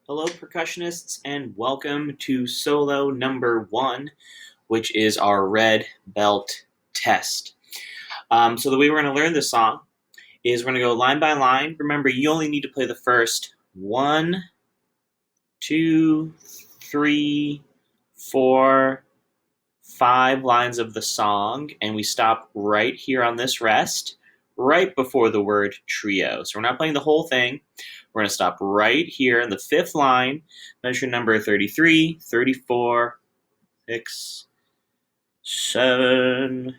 Hello, percussionists, and welcome to solo number 1, which is our red belt test. So the way we're going to learn this song is we're going to go line by line. Remember, you only need to play the first 1, 2, 3, 4, 5 lines of the song, and we stop right here on this rest, right before the word trio. So we're not playing the whole thing. We're going to stop right here in the 5th line, measure number 33, 34, 6, 7,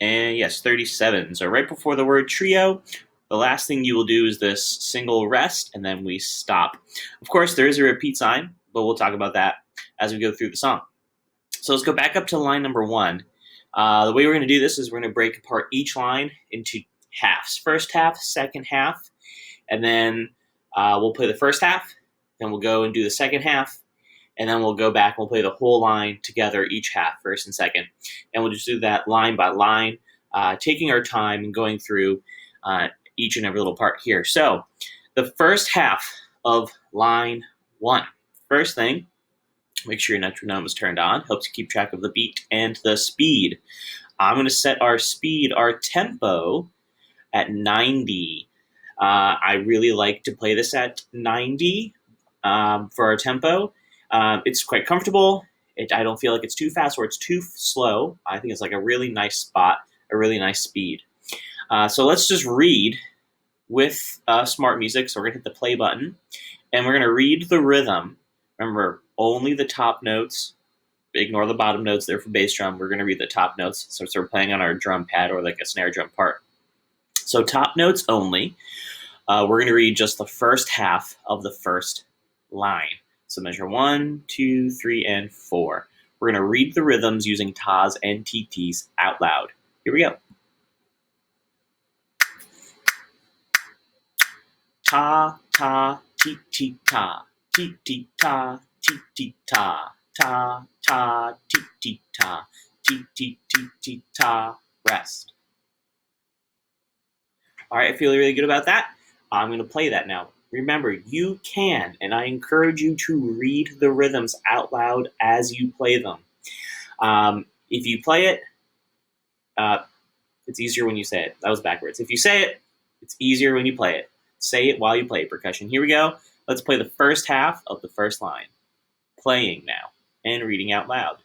and yes, 37. So right before the word trio, the last thing you will do is this single rest, and then we stop. Of course, there is a repeat sign, but we'll talk about that as we go through the song. So let's go back up to line number 1. The way we're going to do this is we're going to break apart each line into halves. First half, second half, and then we'll play the first half, then we'll go and do the second half, and then we'll go back and we'll play the whole line together, each half, first and second. And we'll just do that line by line, taking our time and going through each and every little part here. So the first half of line 1. First thing, make sure your metronome is turned on. Helps you keep track of the beat and the speed. I'm going to set our speed, our tempo, at 90. I really like to play this at 90 for our tempo. It's quite comfortable. I don't feel like it's too fast or it's too slow. I think it's like a really nice spot, a really nice speed. So let's just read with smart music. So we're going to hit the play button, and we're going to read the rhythm. Remember, only the top notes. Ignore the bottom notes there for bass drum. We're going to read the top notes. So we're playing on our drum pad or like a snare drum part. So top notes only. We're going to read just the first half of the first line. So measure 1, 2, 3, and 4. We're going to read the rhythms using tas and titis out loud. Here we go. Ta, ta, ti, ti, ta, ti, ti, ta, ti, ti, ta, ta, ta, ti, ti, ta, ti, ti, ti, ti, ta, rest. All right, I feel really good about that. I'm going to play that now. Remember, you can, and I encourage you to read the rhythms out loud as you play them. If you play it, it's easier when you say it. That was backwards. If you say it, it's easier when you play it. Say it while you play percussion. Here we go. Let's play the first half of the first line. Playing now and reading out loud.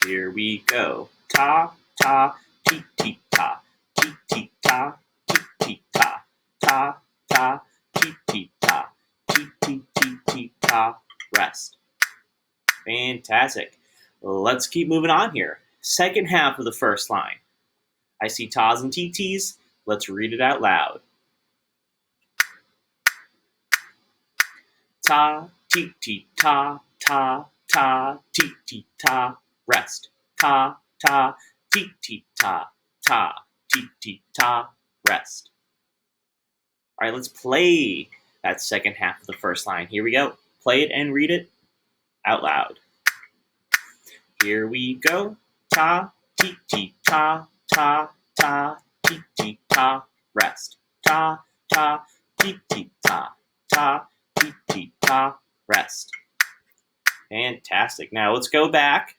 Here we go. Ta, ta, ti, ti, ta, ti, ti, ta, ti, ti, ta, ta, ta, ti, ti, ta, ti, ti, ti, ti, ta, rest. Fantastic. Let's keep moving on here. Second half of the first line. I see tas and titis. Let's read it out loud. Ta, ti, ti, ta, ta, ta, ti, ti, ta, rest. Ta, ta, ti, ti, ta, ta, ti, ti, ta, rest. All right, let's play that second half of the first line. Here we go. Play it and read it out loud. Here we go. Ta, ti, ti, ta, ta, ta, ti, ti, ta, rest. Ta, ta, ti, ti, ta, ta, ti, ti, ta, rest. Fantastic. Now let's go back.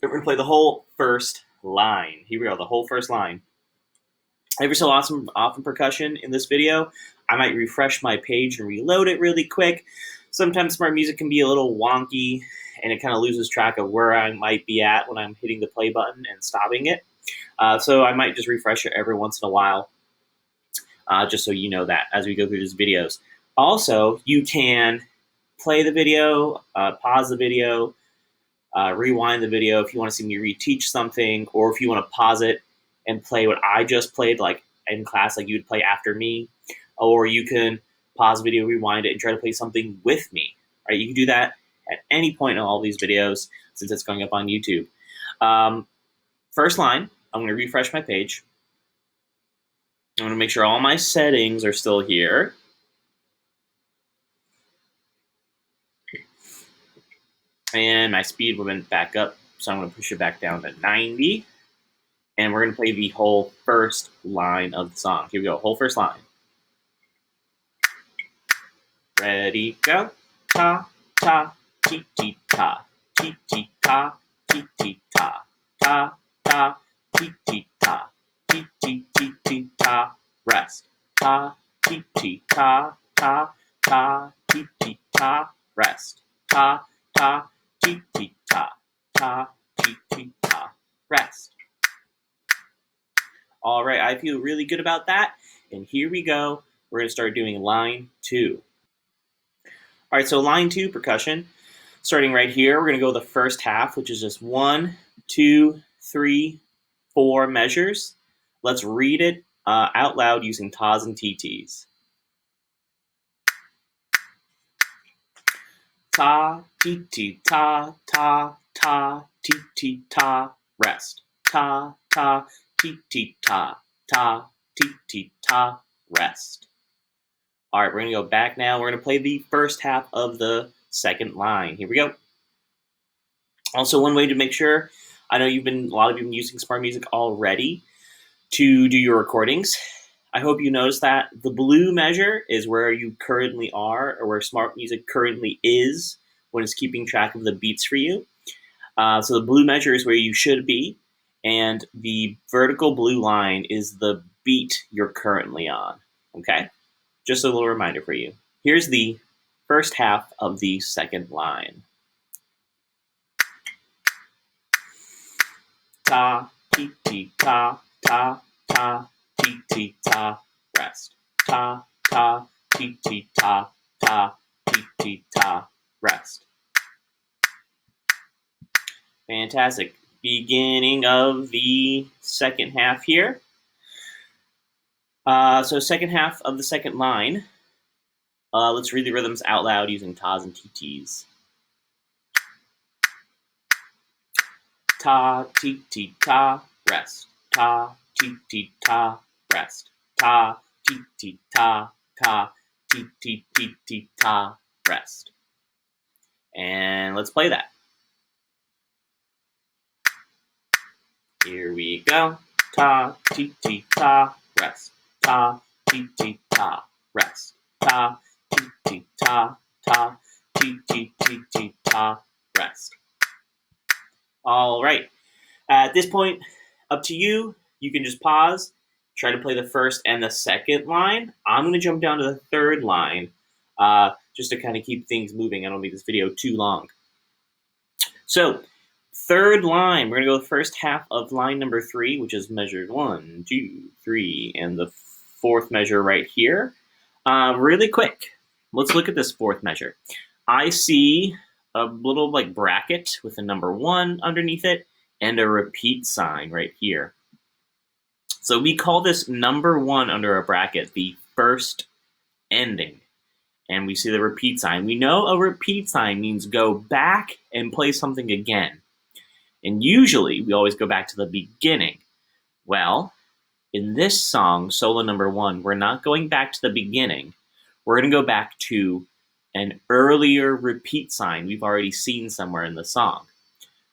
We're going to play the whole first line. Here we go, the whole first line. Every so often percussion in this video, I might refresh my page and reload it really quick. Sometimes smart music can be a little wonky, and it kind of loses track of where I might be at when I'm hitting the play button and stopping it. So I might just refresh it every once in a while, just so you know that as we go through these videos. Also, you can play the video, pause the video, rewind the video if you want to see me reteach something, or if you want to pause it and play what I just played, like in class, like you would play after me, or you can pause the video, rewind it, and try to play something with me. Right? You can do that at any point in all these videos since it's going up on YouTube. First line, I'm going to refresh my page. I'm going to make sure all my settings are still here. And my speed went back up, so I'm going to push it back down to 90. And we're going to play the whole first line of the song. Here we go, whole first line. Ready, go. Ta, ta, ti, ti, ta. Ti, ti, ta, ti, ti, ta. Ta, ta, ti, ti, ta. Ti, ti, ti, ti, ta. Rest. Ta, ti, ti, ta, ta, ta, ti, ti, ta. Rest. Ta, ta, ti, ti, ta. Ta, ti, ti, ta. Rest. All right, I feel really good about that. And here we go. We're going to start doing line 2. All right, so line 2, percussion. Starting right here, we're going to go the first half, which is just 1, 2, 3, 4 measures. Let's read it out loud using tas and TTs. Ta, ti, ti, ta, ta, ta, ti, ti, ta, rest. Ta, ta, ti, ti, ta, ta, ti, ti, ta, rest. All right, we're going to go back now. We're going to play the first half of the second line. Here we go. Also, one way to make sure, I know a lot of you have been using Smart Music already to do your recordings. I hope you notice that the blue measure is where you currently are, or where Smart Music currently is when it's keeping track of the beats for you. So the blue measure is where you should be, and the vertical blue line is the beat you're currently on. Okay? Just a little reminder for you. Here's the first half of the second line. Ta, ti, ti, ta, ta, ta, ti, ti, ta, rest. Ta, ta, ti, ti, ta, ta, ti, ti, ta, rest. Fantastic. Beginning of the second half here. So second half of the second line. Let's read the rhythms out loud using tas and TTs. Ta, ti, ti, ta, rest. Ta, ti, ti, ta, rest. Ta, ti, ti, ta, ta, ti, ti, ti, ti, ta, rest. And let's play that. Here we go. Ta, ti, ti, ta, rest. Ta, ti, ti, ta, rest. Ta, ti, ti, ta, ta, ti, ti, ti, ti, ta, rest. All right. At this point, up to you. You can just pause, try to play the first and the second line. I'm going to jump down to the third line just to kind of keep things moving. I don't make this video too long. So, third line, we're going to go the first half of line number 3, which is measured 1, 2, 3, and the fourth measure right here. Really quick, let's look at this fourth measure. I see a little like bracket with a number 1 underneath it and a repeat sign right here. So we call this number 1 under a bracket the first ending. And we see the repeat sign. We know a repeat sign means go back and play something again. And usually we always go back to the beginning. Well, in this song, solo number 1, we're not going back to the beginning. We're going to go back to an earlier repeat sign we've already seen somewhere in the song.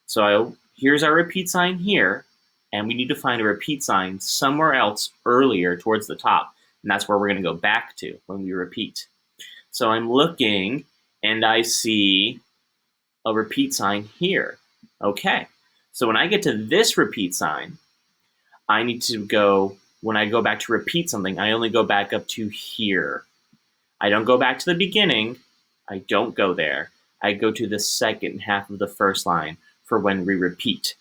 So here's our repeat sign here, and we need to find a repeat sign somewhere else earlier towards the top. And that's where we're going to go back to when we repeat. So I'm looking, and I see a repeat sign here. Okay, so when I get to this repeat sign, I need to go, when I go back to repeat something, I only go back up to here. I don't go back to the beginning. I don't go there. I go to the second half of the first line for when we repeat.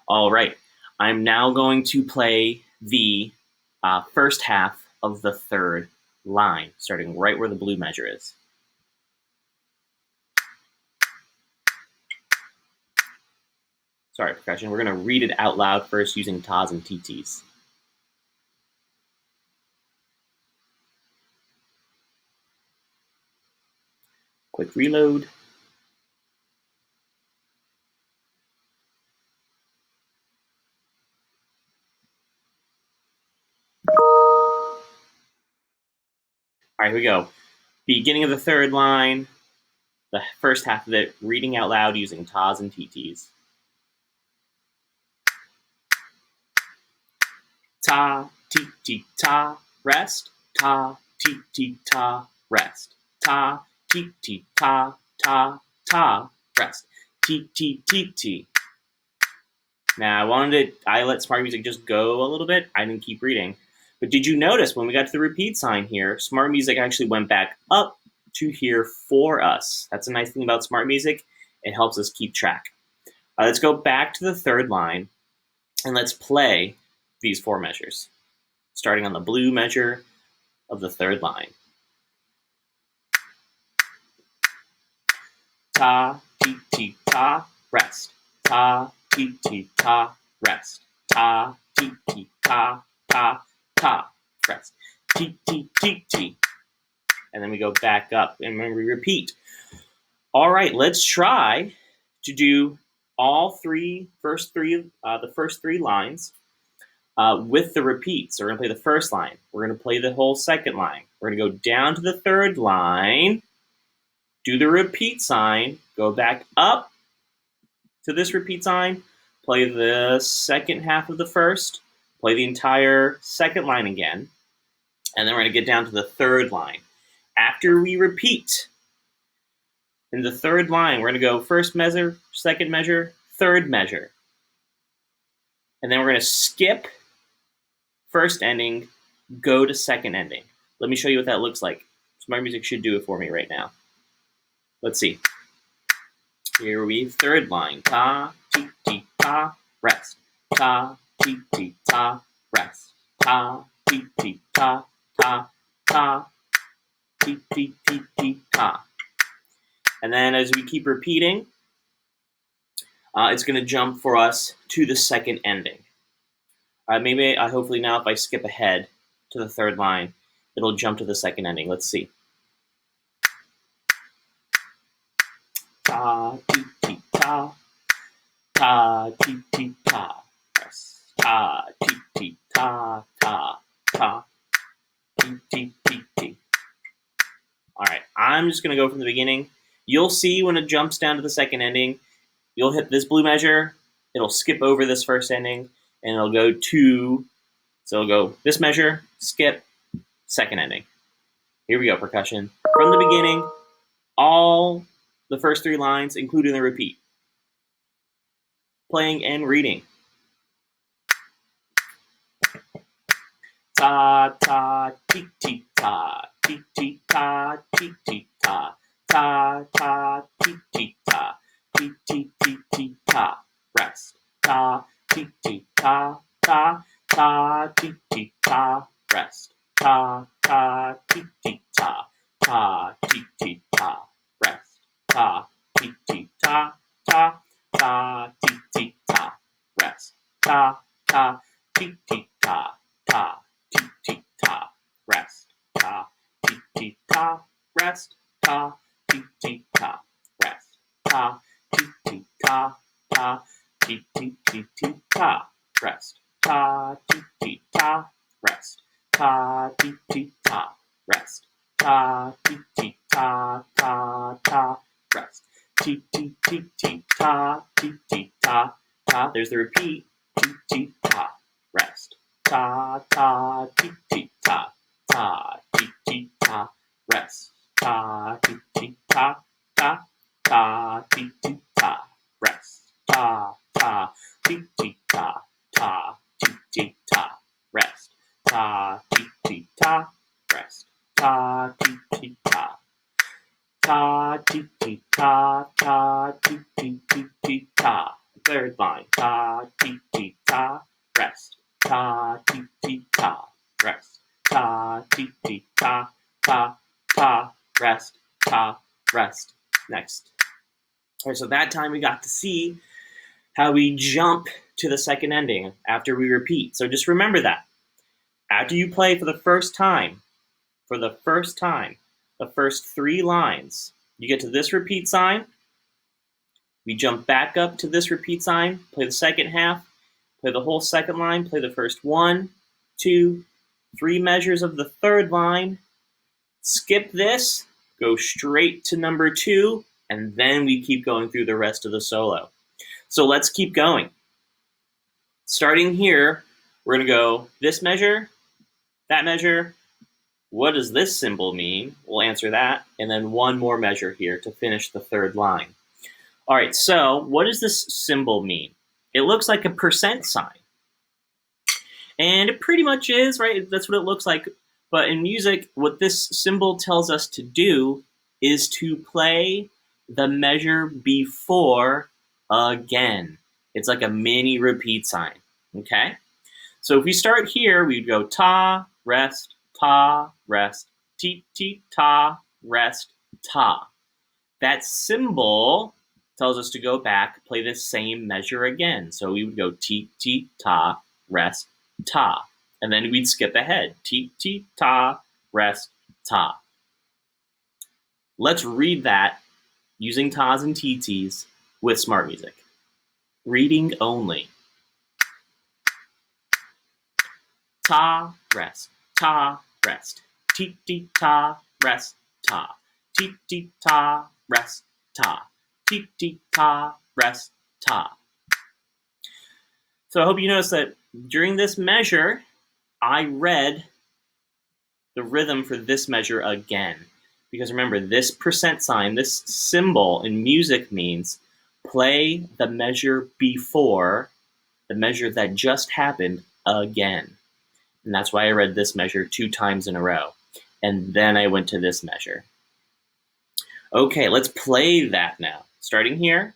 All right, I'm now going to play the first half of the third line, starting right where the blue measure is. Sorry, percussion. We're going to read it out loud first using tas and TTs. Quick reload. All right, here we go. Beginning of the third line, the first half of it, reading out loud using tas and TTs. Ta, ti, ti, ta, rest. Ta, ti, ti, ta, rest. Ta, ti, ti, ta, ta, ta, rest. Ti, ti, ti, ti. Now, I let Smart Music just go a little bit. I didn't keep reading. But did you notice when we got to the repeat sign here, Smart Music actually went back up to here for us. That's a nice thing about Smart Music. It helps us keep track. Let's go back to the third line, and let's play these 4 measures, starting on the blue measure of the third line. Ta, ti, ti, ta, rest. Ta, ti, ti, ta, rest. Ta, ti, ti, ta, ta, ta, rest. Ti, ti, ti, ti. And then we go back up, and then we repeat. All right, let's try to do the first three lines with the repeats. So we're going to play the first line. We're going to play the whole second line. We're going to go down to the third line, do the repeat sign, go back up to this repeat sign, play the second half of the first, play the entire second line again, and then we're going to get down to the third line. After we repeat, in the third line, we're going to go first measure, second measure, third measure. And then we're going to skip first ending, go to second ending. Let me show you what that looks like. Smart Music should do it for me right now. Let's see. Here we third line. Ta, ti, ti, ta, rest. Ta, ti, ti, ta, rest. Ta, ti, ti, ta, ta, ta, ti, ti, ti, ti, ta. And then as we keep repeating, it's going to jump for us to the second ending. Hopefully now if I skip ahead to the third line, it'll jump to the second ending. Let's see. Ta, ti, ti, ta, ta, ti, ti, ta, rest. Ta, ti, ti, ta, ta, ta, ti, ti, ti, ti. All right, I'm just going to go from the beginning. You'll see when it jumps down to the second ending, you'll hit this blue measure, it'll skip over this first ending, and it'll go so it'll go this measure, skip, second ending. Here we go, percussion. From the beginning, all the first 3 lines, including the repeat. Playing and reading. Ta, ta, ti, ti, ta, ti, ti, ta, ti, ti, ta, ta, ta, ti, ti, ta, ti, ti, ti, ti, ta, rest. Ta, ti, ti, ta, ta, ta, ti, ti, ta, rest. Ta, ta, ti, ti, ta, ta, ti, ti, ta, rest. Ta, ti, ti, ta, ta, ta, ti, ti, ta, rest. Ta, ta, ti, ti, ta, ta, ti, ti, ta, rest. Ta, ti, ti, ta, rest. Ta, ti, ti, ta, rest. Ta, ti, ti, ta, ta, ti, ti, ti, ti, ta, rest. Ta, ti, ti, ta, rest. Ta, ti, ti, ta, rest. Ta, ti, ti, ta, ta, ta, rest. Ti, ti, ti, ti, ta, ti, ti, ta, ta. There's the repeat. Ti, ti, ta, rest. Ta, ta, ti, ti, ta, ta, ti, ti, ta, rest. Ta, ti, ti, ta, ta, ta, ti, ti, ta, rest. Ta, ta, ti, ti, ta, ta, ti, ti, ta, rest. Ta, ti, ti, ta, rest. Ta, ti, ti, ta. Ta, ti, ti, ta, ta, ti, ti, ti, ti, ta. Third line. Ta, ti, ti, ta, rest. Ta, ti, ti, ta, rest. Ta, ti, ti, ta, ta, ta, rest. Ta, rest. Next. All right, so that time we got to see how we jump to the second ending after we repeat. So just remember that. After you play for the first time, the first 3 lines, you get to this repeat sign, we jump back up to this repeat sign, play the second half, play the whole second line, play the first 1, 2, 3 measures of the third line, skip this, go straight to number 2, and then we keep going through the rest of the solo. So let's keep going. Starting here, we're going to go this measure, that measure, What does this symbol mean? We'll answer that, and then one more measure here to finish the third line. All right, so what does this symbol mean? It looks like a percent sign. And it pretty much is, right? That's what it looks like. But in music, what this symbol tells us to do is to play the measure before again. It's like a mini repeat sign, okay? So if we start here, we'd go ta, rest, ti, ti, ta, rest, ta. That symbol tells us to go back, play the same measure again. So we would go ti, ti, ta, rest, ta. And then we'd skip ahead. Ti, ti, ta, rest, ta. Let's read that using tas and ts with smart music. Reading only. Ta, rest, ta, rest. Ti, ti, ta, rest, ta. Ti, ti, ta, rest, ta. Ti, ti, ta, rest, ta. So I hope you notice that during this measure, I read the rhythm for this measure again. Because remember, this percent sign, this symbol in music means play the measure before the measure that just happened again. And that's why I read this measure 2 times in a row. And then I went to this measure. Okay, let's play that now. Starting here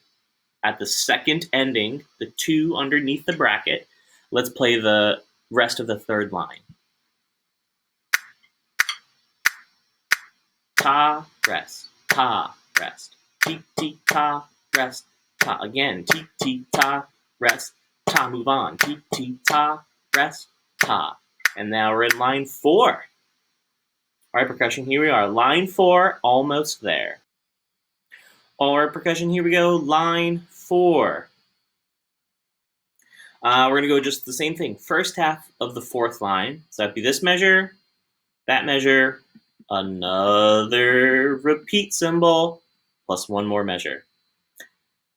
at the second ending, the 2 underneath the bracket, let's play the rest of the third line. Ta, rest, ta, rest. Ti, ti, ta, rest, ta. Again, ti, ti, ta, rest, ta. Move on. Ti, ti, ta, rest, ta. And now we're in line 4. All right, percussion, here we are. Line 4, almost there. All right, percussion, here we go. Line 4. We're going to go just the same thing. First half of the fourth line. So that'd be this measure, that measure, another repeat symbol, plus one more measure.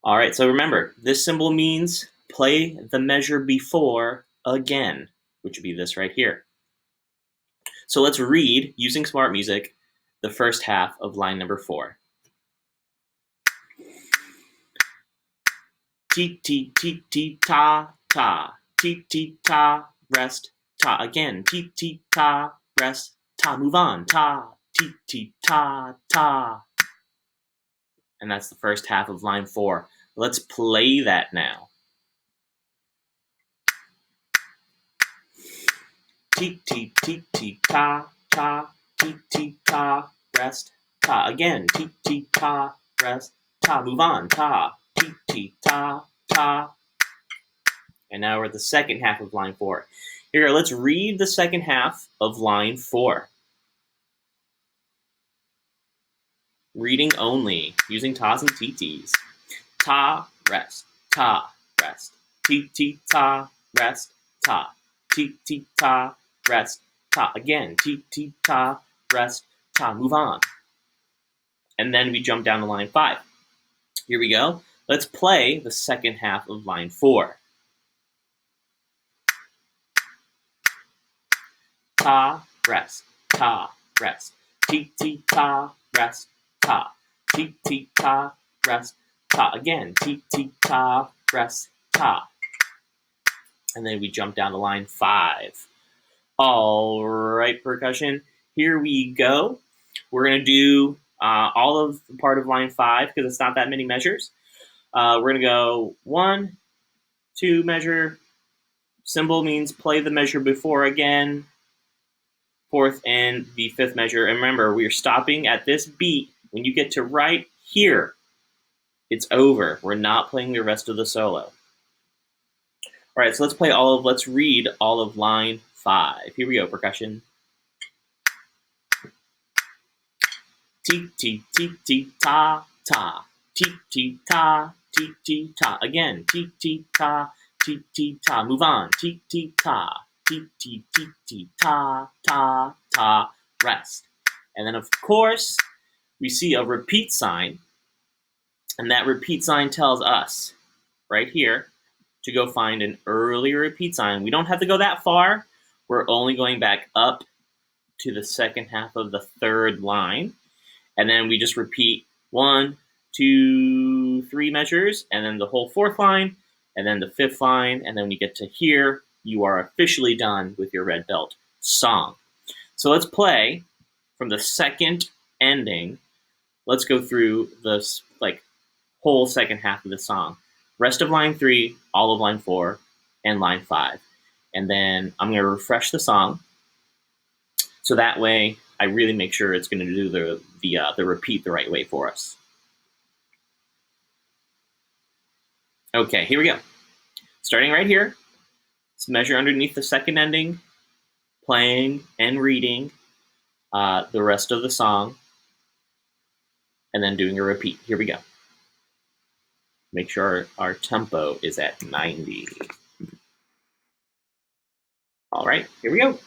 All right, so remember, this symbol means play the measure before again, which would be this right here. So let's read, using smart music, the first half of line number 4. Ti, ti, ti, ti, ta, ta. Ti, ti, ta, rest, ta. Again, ti, ti, ta, rest, ta. Move on, ta. Ti, ti, ta, ta. And that's the first half of line 4. Let's play that now. Ti, ti, ti, ti, ta, ta. Ti, ti, ta, rest, ta. Again, ti, ti, ta, rest, ta. Move on, ta. Ti, ti, ta, ta. And now we're at the second half of line 4. Here, let's read the second half of line 4. Reading only, using tas and ts. Ta, rest, ta, rest. Ti, ti, ta, rest, ta. Ti, ti, ta, rest, ta. Again, ti, ti, ta, rest, ta. Move on. And then we jump down to line 5. Here we go. Let's play the second half of line 4. Ta, rest, ta, rest. Ti, ti, ta, rest, ta. Ti, ti, ta, rest, ta. Again, ti, ti, ta, rest, ta. And then we jump down to line 5. All right, percussion, here we go. We're going to do all of the part of line 5 because it's not that many measures. We're going to go 1, 2 measure. Symbol means play the measure before again. 4th and the 5th measure. And remember, we're stopping at this beat. When you get to right here, it's over. We're not playing the rest of the solo. All right, so let's read all of line 5. Here we go, percussion. Ti, ti, ti, ti, ta, ta. Ti, ti, ta, ti, ti, ta. Again, ti, ti, ta, ti, ti, ta. Move on. Ti, ti, ta. Ti, ti, ti, ti, ta, ta, ta. Rest. And then, of course, we see a repeat sign. And that repeat sign tells us, right here, to go find an earlier repeat sign. We don't have to go that far. We're only going back up to the second half of the third line. And then we just repeat 1, 2, 3 measures, and then the whole fourth line, and then the fifth line, and then when you get to here, you are officially done with your red belt song. So let's play from the second ending. Let's go through this whole second half of the song. Rest of line 3, all of line 4, and line 5. And then I'm going to refresh the song. So that way, I really make sure it's going to do the repeat the right way for us. Okay, here we go. Starting right here, let's measure underneath the second ending, playing and reading the rest of the song, and then doing a repeat. Here we go. Make sure our tempo is at 90. All right, here we go.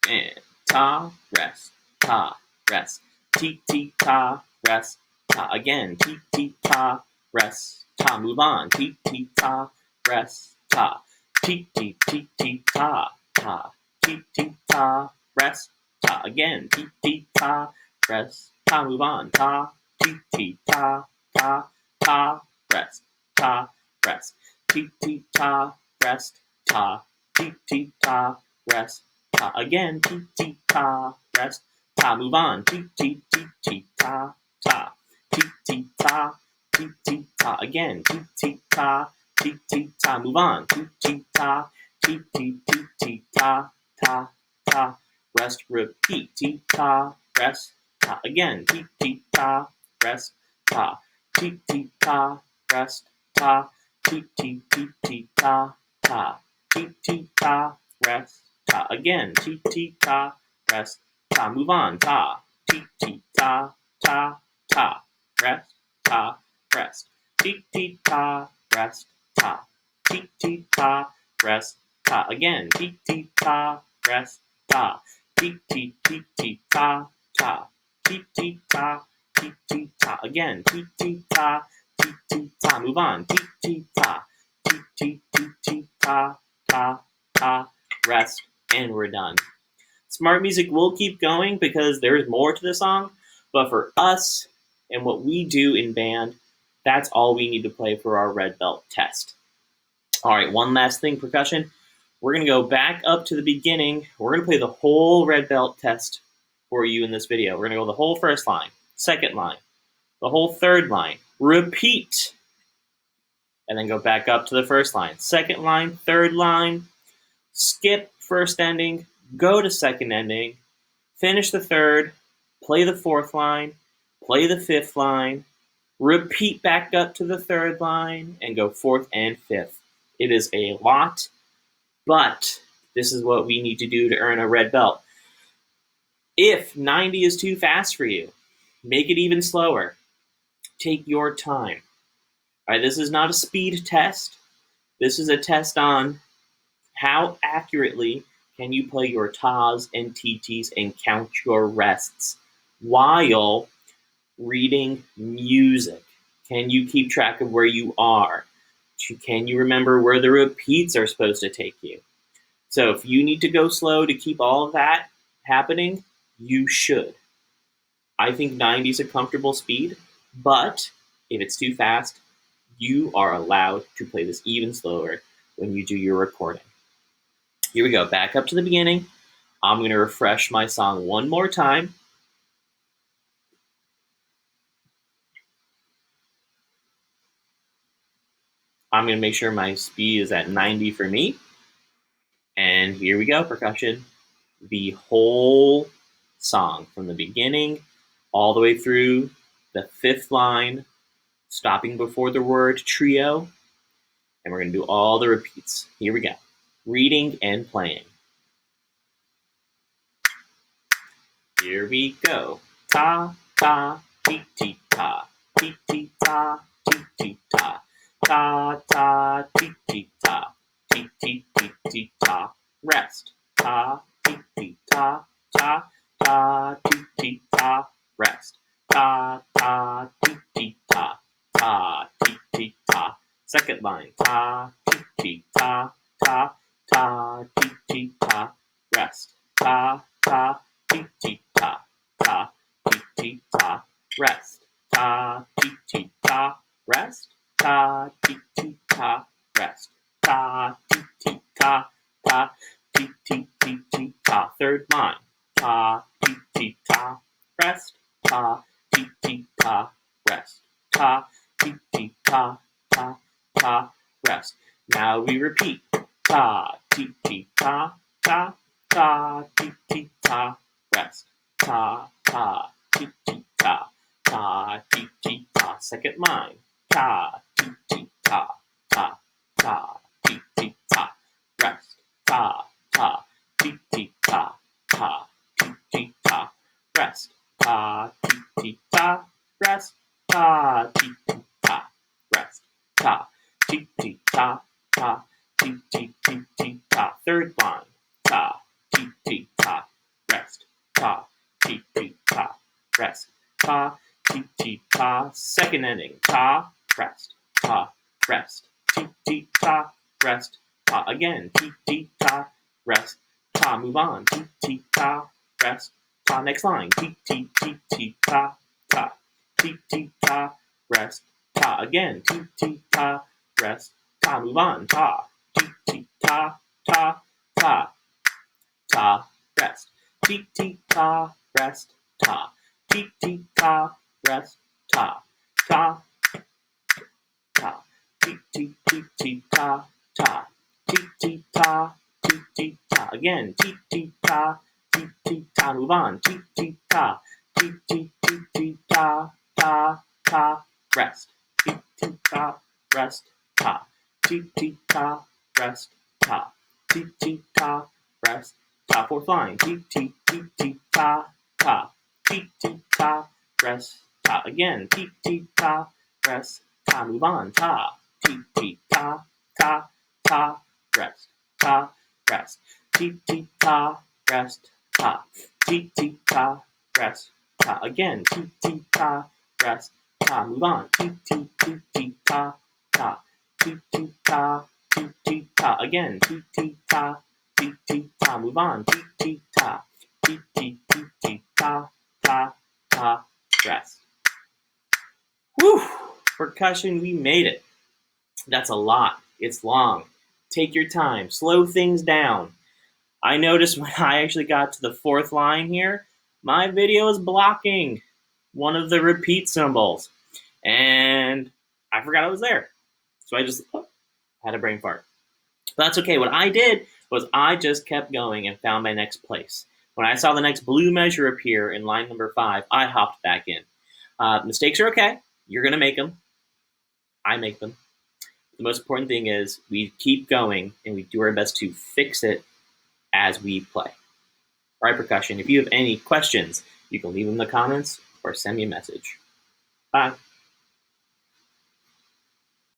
And ta, rest, ti, ta, rest, ta. Again, ti, ta, rest, ta. Move on, ti, ta, rest, ta. Ti, ta, ti, ta, rest, ta. Again, ti, ta, rest, ta. Move on, ta, ti, ta, rest, ta, rest. Ti, ta, rest, ta. Ti, ta, rest, ta. Again, ti, ta, rest, ta. Move on, ti, ta, ti, ta, again, ti, ta. Move on, ti, ta, ta. Rest, repeat, ti, ta, rest, ta. Again, ti, ta, rest, ta. Ti, ta, rest, ta. Ti, ta, ti, ta, rest, ta. Again, ti, ta, rest, ta. Move on, ta. Ti, ta, rest, ta, rest. Ti, ta, rest, ta. Ti, ta, rest, ta. Again, ti, ta, rest, ta. Ti, ta, ti, ta. Again, ti, ta, move on, ti, ta, rest, and we're done. Smart Music will keep going because there's more to the song, but for us and what we do in band, that's all we need to play for our red belt test. All right, one last thing, percussion. We're going to go back up to the beginning. We're going to play the whole red belt test for you in this video. We're going to go the whole first line, second line, the whole third line, repeat, and then go back up to the first line, second line, third line, skip first ending, go to second ending, finish the third, play the fourth line, play the fifth line, repeat back up to the third line, and go fourth and fifth. It is a lot, but this is what we need to do to earn a red belt. If 90 is too fast for you, make it even slower. Take your time. All right, this is not a speed test. This is a test on how accurately can you play your tas and TTs and count your rests while reading music. Can you keep track of where you are? Can you remember where the repeats are supposed to take you? So if you need to go slow to keep all of that happening, you should. I think 90 is a comfortable speed, but if it's too fast, you are allowed to play this even slower when you do your recording. Here we go, back up to the beginning. I'm going to refresh my song one more time. I'm going to make sure my speed is at 90 for me. And here we go, percussion. The whole song from the beginning all the way through the fifth line, stopping before the word trio. And we're going to do all the repeats. Here we go. Reading and playing. Here we go. Ta, ta, ti, ti, ta. Ti, ti, ta, ti, ti, ta. Ta, ta, ti, ti, ta. Ti, ti, ti, ta. Rest. Ta, ti, ti, ta. Ta, ti, ta. Rest. Ta, ti, ta. Ta, ti, ta. Second line. Ta, ti, ta. Ta, ti, ta. rest, ta, ta, ti, ti, ta, ta, ti, ti, ta, rest, ta, ti, ti, ta, rest, ta, ti, ti, ta, rest, ta, ti, ti, ta, ta, ti, ti, ti, ti, ta. Third line, ta, ti, ti, ta, rest, ta, ti, ti, ta, rest, ta, ti, ti, ta, ta, ta, rest. Now we repeat, ta, ti, ti, ta, ta, ta, ti, ti, ta, rest, ta, ta, ti, ti, ta, ta, ti, ti, ta. Second line, ta, ti, ti, ta, ta, ta, ti, ti, ta, rest, ta, ta, ti, ti, ta, ta, ti, ti, ta, rest, ta, ti, ti, ta, rest, ta, ti, ti, ta, rest, ta, ti, ti, ta, ta, ti, ti, ti, ti, ta. Third line, ta, ti, ti, ta, rest, ta, ti, ti, ta, rest, ta, ti, ti, ta. Second ending, ta, rest, ti, ti, ta, rest, ta. Again, ti, ti, ta, rest, ta. Move on, ti, ti, ta, rest, ta. Next line, ti, ti, ti, ti, ta, ta, ti, ti, ta, rest, ta. Again, ti, ti, ta, rest, ta. Move on, ta, ti, ti, ta, ta, ta, ta, rest, ti, ti, ta, rest, ta, ti, ti, ta, rest, ta, ta, ta, ti, ti, ti, ti, ta, ta, ti, ti, ta, ti, ti, ta. Again, ti, ti, ta, ti, ti, ta. Move on, ti, ti, ta, ti, ti, ti, ti, ta, ta, ta, rest, ti, ti, ta, rest, ta, ti, ti, ta, rest, ta, ti, ti, ta, rest, ta. Fourth line, ti, ti, ti, ti, ta, ta, ti, ti, ta, rest, ta. Again, ti, ti, ta, rest, ta. Move on, ta, ti, ti, ta, ta, ta, rest, ta, rest, ti, ti, ta, rest, ta, ti, ti, ta, rest, ta. Again, ti, ti, ta, rest, ta. Move on, ti, ti, ti, ti, ta, ta, ti, ti, ta, ti, ti, ta. Again, ti, ti, ta, ti, ti, ta. Move on, ti, ti, ta, ti, ti, ti, ti, ta, ta, ta, rest. Whew! Percussion, we made it. That's a lot. It's long. Take your time. Slow things down. I noticed when I actually got to the fourth line here, my video is blocking one of the repeat symbols. And I forgot I was there. So I just had a brain fart. But that's okay. What I did was I just kept going and found my next place. When I saw the next blue measure appear in line number 5, I hopped back in. Mistakes are okay. You're going to make them. I make them. The most important thing is we keep going and we do our best to fix it as we play. All right, Percussion, if you have any questions, you can leave them in the comments or send me a message. Bye.